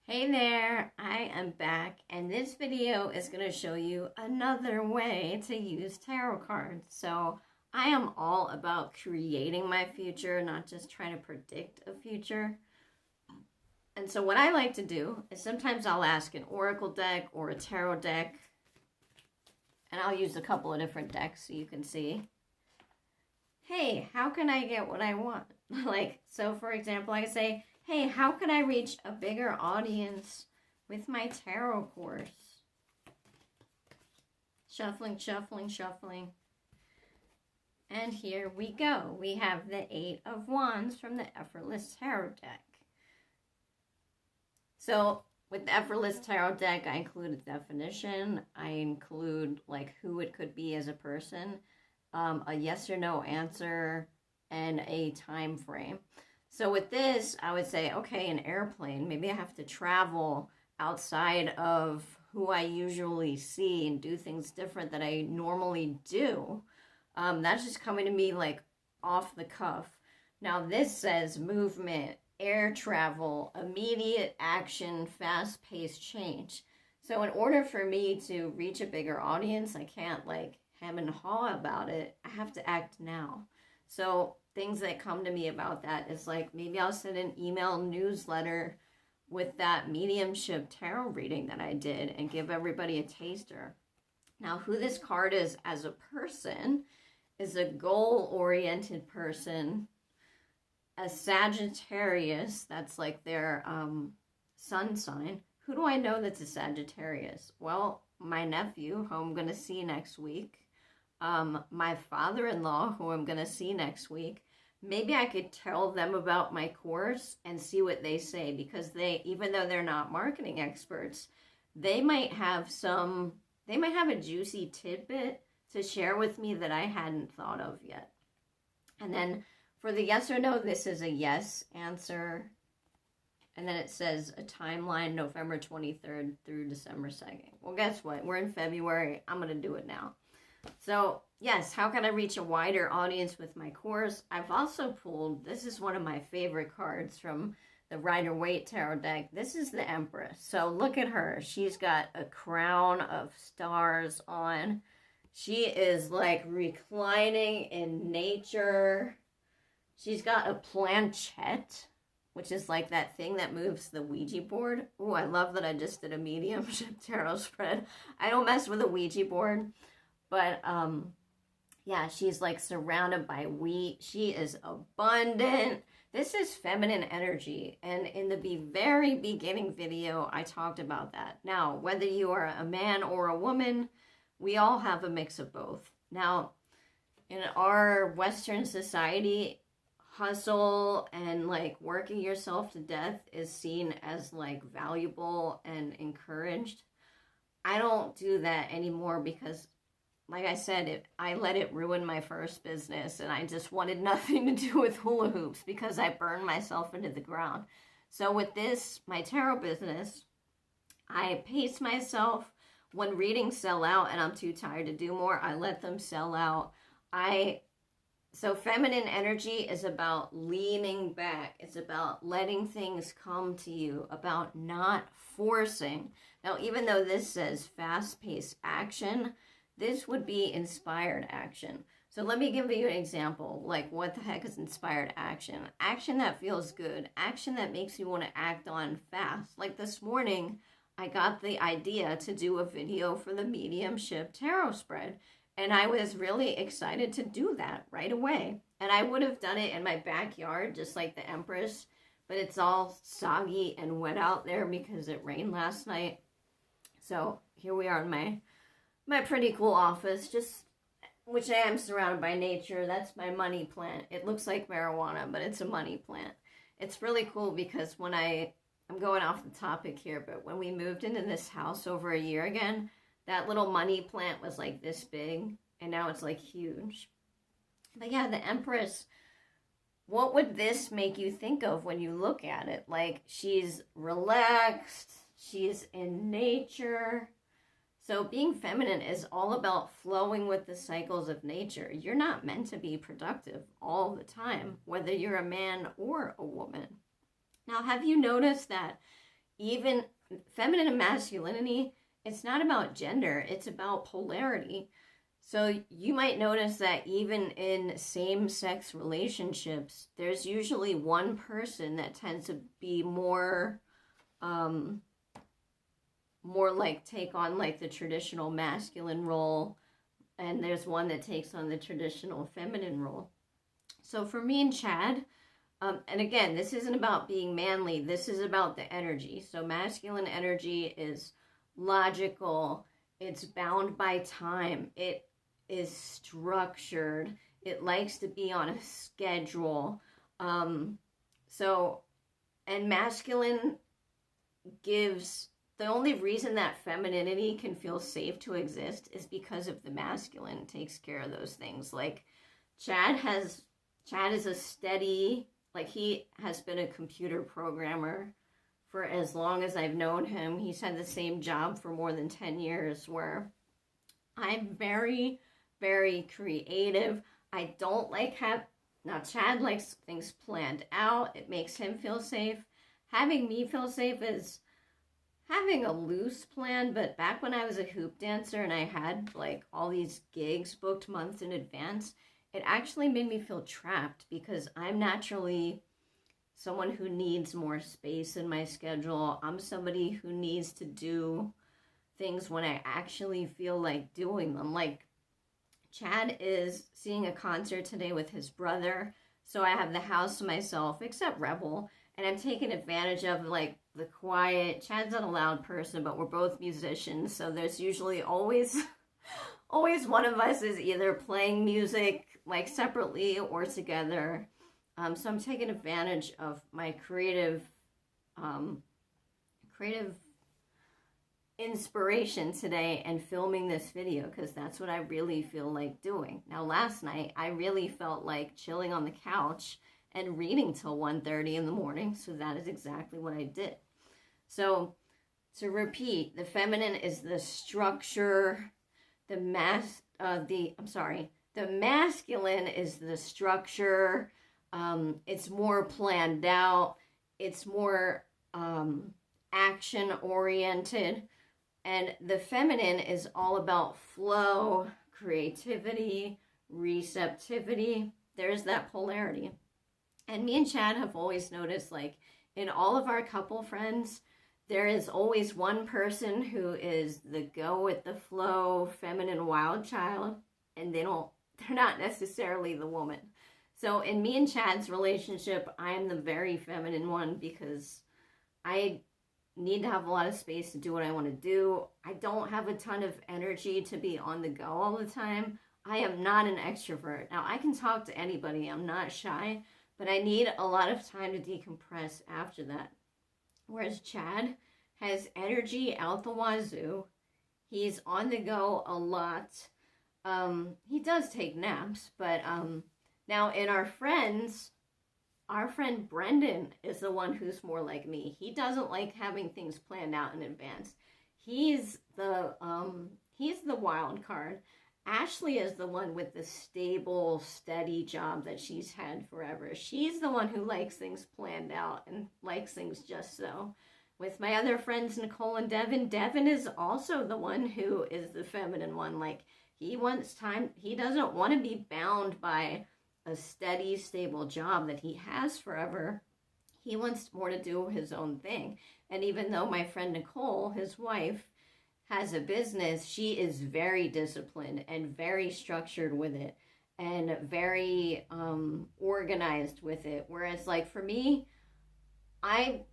Hey there, I am back, and this video is going to show you another way to use tarot cards. So I am all about creating my future, not just trying to predict a future. And so what I like to do is sometimes I'll ask an oracle deck or a tarot deck, and I'll use a couple of different decks so you can see. Hey, how can I get what I want? So for example, I say, hey, how can I reach a bigger audience with my tarot course? Shuffling, shuffling, shuffling. And here we go. We have the Eight of Wands from the Effortless Tarot deck. So with the Effortless Tarot deck, I include a definition. I include who it could be as a person, a yes or no answer, and a time frame. So with this, I would say, okay, an airplane, maybe I have to travel outside of who I usually see and do things different that I normally do. That's just coming to me off the cuff. Now this says movement, air travel, immediate action, fast-paced change. So in order for me to reach a bigger audience, I can't hem and haw about it. I have to act now. So things that come to me about that is maybe I'll send an email newsletter with that mediumship tarot reading that I did and give everybody a taster. Now, who this card is as a person is a goal-oriented person, a Sagittarius, that's their sun sign. Who do I know that's a Sagittarius? Well, my nephew, who I'm going to see next week, my father-in-law, who I'm going to see next week. Maybe I could tell them about my course and see what they say, because even though they're not marketing experts, they might have a juicy tidbit to share with me that I hadn't thought of yet. And then for the yes or no, this is a yes answer. And then it says a timeline, November 23rd through December 2nd. Well, guess what? We're in February. I'm going to do it now. So, yes, how can I reach a wider audience with my course? I've also pulled, this is one of my favorite cards from the Rider-Waite Tarot deck. This is the Empress. So look at her. She's got a crown of stars on. She is reclining in nature. She's got a planchette, which is that thing that moves the Ouija board. Ooh, I love that I just did a mediumship tarot spread. I don't mess with a Ouija board. But, yeah, she's surrounded by wheat. She is abundant. This is feminine energy. And in the very beginning video, I talked about that. Now, whether you are a man or a woman, we all have a mix of both. Now, in our Western society, hustle and working yourself to death is seen as valuable and encouraged. I don't do that anymore because, like I said, I let it ruin my first business, and I just wanted nothing to do with hula hoops because I burned myself into the ground. So with this, my tarot business, I pace myself. When readings sell out and I'm too tired to do more, I let them sell out. So feminine energy is about leaning back. It's about letting things come to you, about not forcing. Now, even though this says fast-paced action, this would be inspired action. So let me give you an example. What the heck is inspired action? Action that feels good. Action that makes you want to act on fast. This morning, I got the idea to do a video for the mediumship tarot spread. And I was really excited to do that right away. And I would have done it in my backyard, just like the Empress. But it's all soggy and wet out there because it rained last night. So here we are in my pretty cool office, which I am surrounded by nature. That's my money plant. It looks like marijuana, but it's a money plant. It's really cool because when I'm going off the topic here, but when we moved into this house over a year again, that little money plant was this big, and now it's huge. But yeah, the Empress, what would this make you think of when you look at it? She's relaxed, she's in nature. So being feminine is all about flowing with the cycles of nature. You're not meant to be productive all the time, whether you're a man or a woman. Now, have you noticed that even feminine and masculinity, it's not about gender, it's about polarity. So you might notice that even in same-sex relationships, there's usually one person that tends to be um, more like take on like the traditional masculine role, and there's one that takes on the traditional feminine role. So for me and Chad, and again, this isn't about being manly, this is about the energy. So masculine energy is logical, it's bound by time, it is structured, it likes to be on a schedule. So, and masculine gives, the only reason that femininity can feel safe to exist is because of the masculine takes care of those things. Like Chad is a steady, like he has been a computer programmer for as long as I've known him. He's had the same job for more than 10 years, where I'm very, very creative. I don't like now Chad likes things planned out. It makes him feel safe. Having me feel safe is having a loose plan, but back when I was a hoop dancer and I had like all these gigs booked months in advance, it actually made me feel trapped because I'm naturally someone who needs more space in my schedule. I'm somebody who needs to do things when I actually feel like doing them. Like Chad is seeing a concert today with his brother, so I have the house to myself, except Rebel, and I'm taking advantage of like the quiet. Chad's not a loud person, but we're both musicians, so there's usually always always one of us is either playing music like separately or together. So I'm taking advantage of my creative inspiration today and filming this video because that's what I really feel like doing. Now last night I really felt like chilling on the couch and reading till 1:30 in the morning, so that is exactly what I did. So to repeat, the feminine is the structure, the masculine is the structure. It's more planned out, it's more action oriented, and the feminine is all about flow, creativity, receptivity. There's that polarity. And me and Chad have always noticed, like, in all of our couple friends, there is always one person who is the go with the flow, feminine wild child, and they're not necessarily the woman. So in me and Chad's relationship, I am the very feminine one because I need to have a lot of space to do what I want to do. I don't have a ton of energy to be on the go all the time. I am not an extrovert. Now, I can talk to anybody. I'm not shy, but I need a lot of time to decompress after that. Whereas Chad has energy out the wazoo. He's on the go a lot. He does take naps, but now in our friends, our friend Brendan is the one who's more like me. He doesn't like having things planned out in advance. He's the wild card. Ashley is the one with the stable, steady job that she's had forever. She's the one who likes things planned out and likes things just so. With my other friends, Nicole and Devin, Devin is also the one who is the feminine one. Like, he wants time. He doesn't want to be bound by a steady, stable job that he has forever. He wants more to do his own thing. And even though my friend Nicole, his wife, has a business, she is very disciplined and very structured with it and very organized with it. Whereas, like, for me, I'm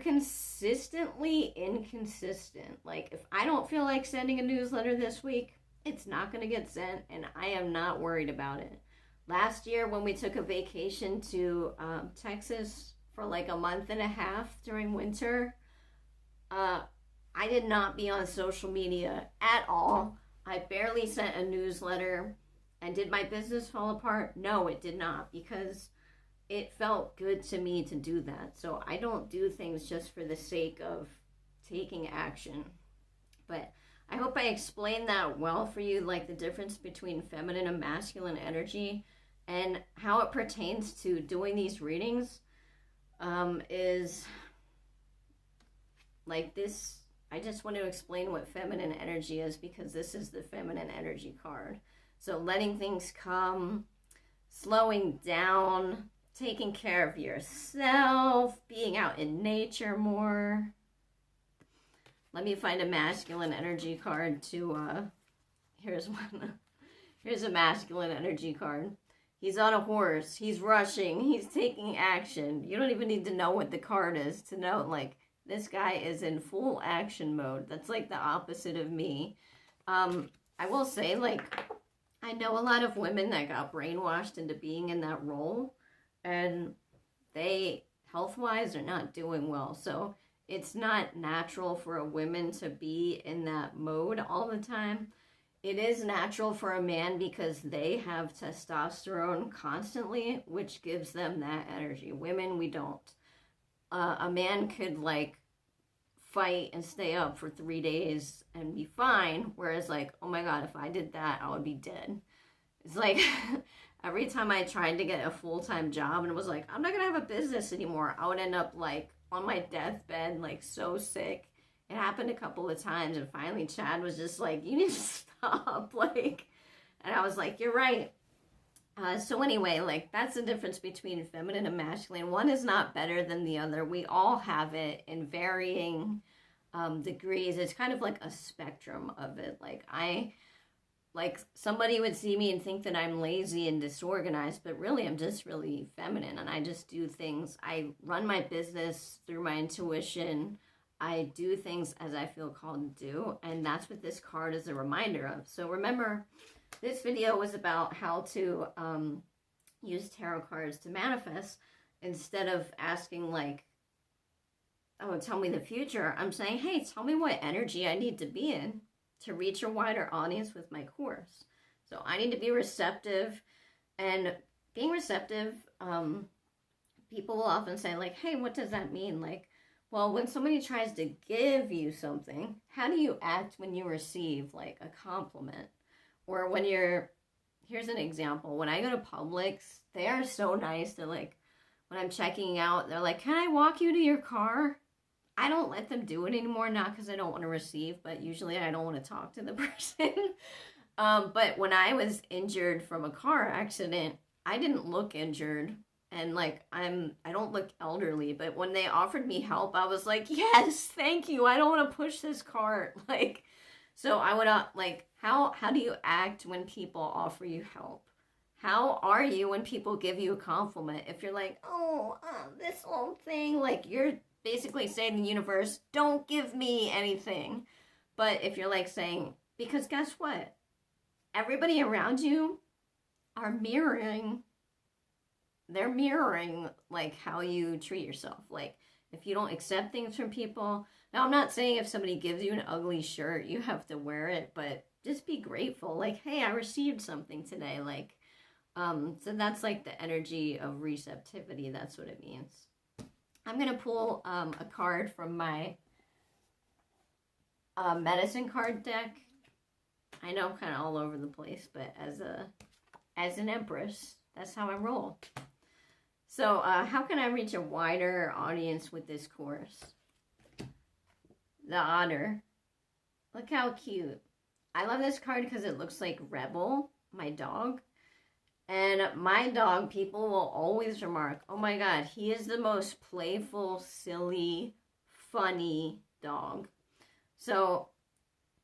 consistently inconsistent. Like, if I don't feel like sending a newsletter this week, it's not going to get sent, and I am not worried about it. Last year, when we took a vacation to Texas for like a month and a half during winter, I did not be on social media at all. I barely sent a newsletter. And did my business fall apart? No, it did not, because it felt good to me to do that. So I don't do things just for the sake of taking action. But I hope I explained that well for you, like the difference between feminine and masculine energy and how it pertains to doing these readings is like this, I just want to explain what feminine energy is because this is the feminine energy card. So letting things come, slowing down, taking care of yourself, being out in nature more. Let me find a masculine energy card to, here's one. Here's a masculine energy card. He's on a horse. He's rushing. He's taking action. You don't even need to know what the card is to know, like, this guy is in full action mode. That's like the opposite of me. I will say, like, I know a lot of women that got brainwashed into being in that role, and they, health-wise, are not doing well. So it's not natural for a woman to be in that mode all the time. It is natural for a man because they have testosterone constantly, which gives them that energy. Women, we don't. A man could, like, fight and stay up for 3 days and be fine, whereas, like, oh my god, if I did that, I would be dead. It's like every time I tried to get a full-time job and was like, I'm not gonna have a business anymore, I would end up, like, on my deathbed, like, so sick. It happened a couple of times, and finally Chad was just like, you need to stop, like, and I was like, you're right. So anyway, like, that's the difference between feminine and masculine. One is not better than the other. We all have it in varying degrees. It's kind of like a spectrum of it. Like somebody would see me and think that I'm lazy and disorganized, but really I'm just really feminine, and I just do things. I run my business through my intuition. I do things as I feel called to do, and that's what this card is a reminder of. So remember, this video was about how to use tarot cards to manifest. Instead of asking, like, oh, tell me the future, I'm saying, hey, tell me what energy I need to be in to reach a wider audience with my course. So I need to be receptive, and being receptive, people will often say, like, hey, what does that mean? Like, well, when somebody tries to give you something, how do you act when you receive, like, a compliment? Or when you're, here's an example. When I go to Publix, they are so nice. They're like, when I'm checking out, they're like, can I walk you to your car? I don't let them do it anymore, not because I don't want to receive, but usually I don't want to talk to the person. But when I was injured from a car accident, I didn't look injured. And, like, I don't look elderly, but when they offered me help, I was like, yes, thank you. I don't want to push this cart. Like, so I would, like, how do you act when people offer you help? How are you when people give you a compliment? If you're like, oh, this old thing, like, you're basically saying to the universe, don't give me anything. But if you're, like, saying, because guess what? Everybody around you are mirroring, like, how you treat yourself. Like, if you don't accept things from people, now I'm not saying if somebody gives you an ugly shirt, you have to wear it, but just be grateful. Like, hey, I received something today. Like, so that's like the energy of receptivity. That's what it means. I'm going to pull a card from my medicine card deck. I know I'm kind of all over the place, but as an empress, that's how I roll. So how can I reach a wider audience with this course? The otter. Look how cute. I love this card because it looks like Rebel, my dog. And my dog, people will always remark, oh my god, he is the most playful, silly, funny dog. So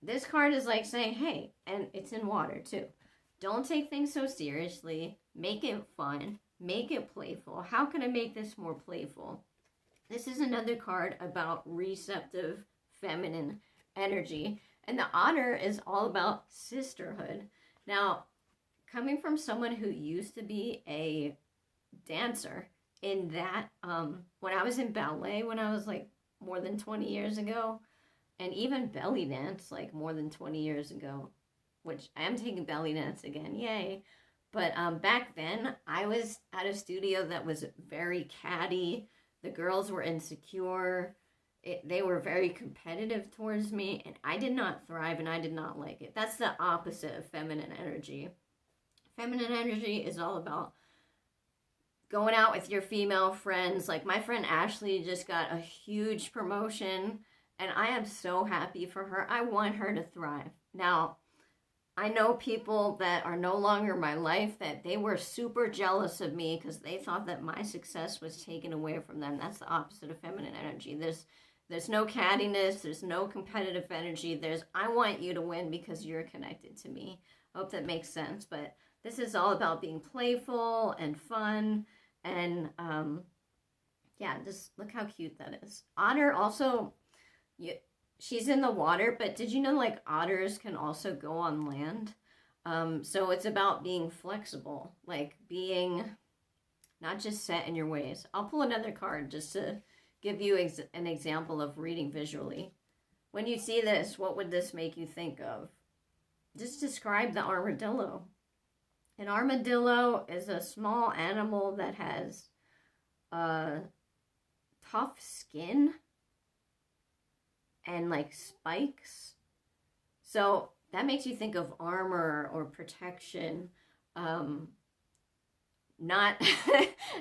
this card is like saying, hey, and it's in water too. Don't take things so seriously. Make it fun. Make it playful. How can I make this more playful? This is another card about receptive feminine energy. And the otter is all about sisterhood. Now, coming from someone who used to be a dancer, in that, when I was in ballet, when I was like more than 20 years ago, and even belly dance like more than 20 years ago, which I am taking belly dance again, yay. But back then, I was at a studio that was very catty. The girls were insecure. They were very competitive towards me, and I did not thrive, and I did not like it. That's the opposite of feminine energy. Feminine energy is all about going out with your female friends. Like, my friend Ashley just got a huge promotion, And I am so happy for her. I want her to thrive. Now, I know people that are no longer in my life that they were super jealous of me because they thought that my success was taken away from them. That's the opposite of feminine energy. There's no cattiness, there's no competitive energy. There's I want you to win because you're connected to me. I hope that makes sense. But this is all about being playful and fun and yeah, just look how cute that is. Otter also, she's in the water, but did you know like otters can also go on land? So it's about being flexible, like being not just set in your ways. I'll pull another card just to give you an example of reading visually. When you see this, what would this make you think of? Just describe the armadillo. An armadillo is a small animal that has tough skin and like spikes. So that makes you think of armor or protection. Not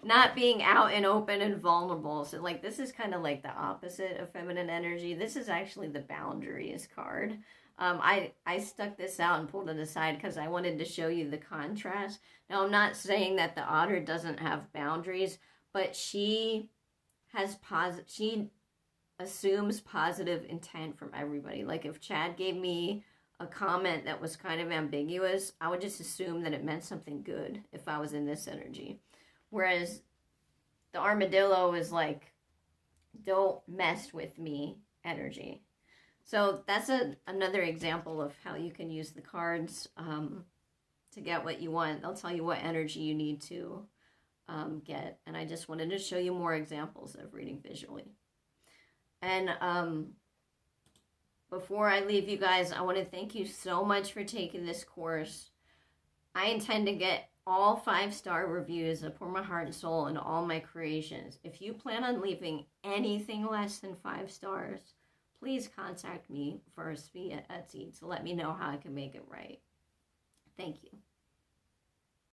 not being out and open and vulnerable. So like this is kind of like the opposite of feminine energy. This is actually the boundaries card. I stuck this out and pulled it aside because I wanted to show you the contrast. Now I'm not saying that the otter doesn't have boundaries, but she assumes positive intent from everybody. Like if Chad gave me a comment that was kind of ambiguous, I would just assume that it meant something good if I was in this energy. Whereas the armadillo is like, don't mess with me energy. So that's another example of how you can use the cards to get what you want. They'll tell you what energy you need to get. And I just wanted to show you more examples of reading visually. And before I leave you guys, I want to thank you so much for taking this course. I intend to get all 5-star reviews that pour my heart and soul into all my creations. If you plan on leaving anything less than 5 stars, please contact me first via Etsy to let me know how I can make it right. Thank you.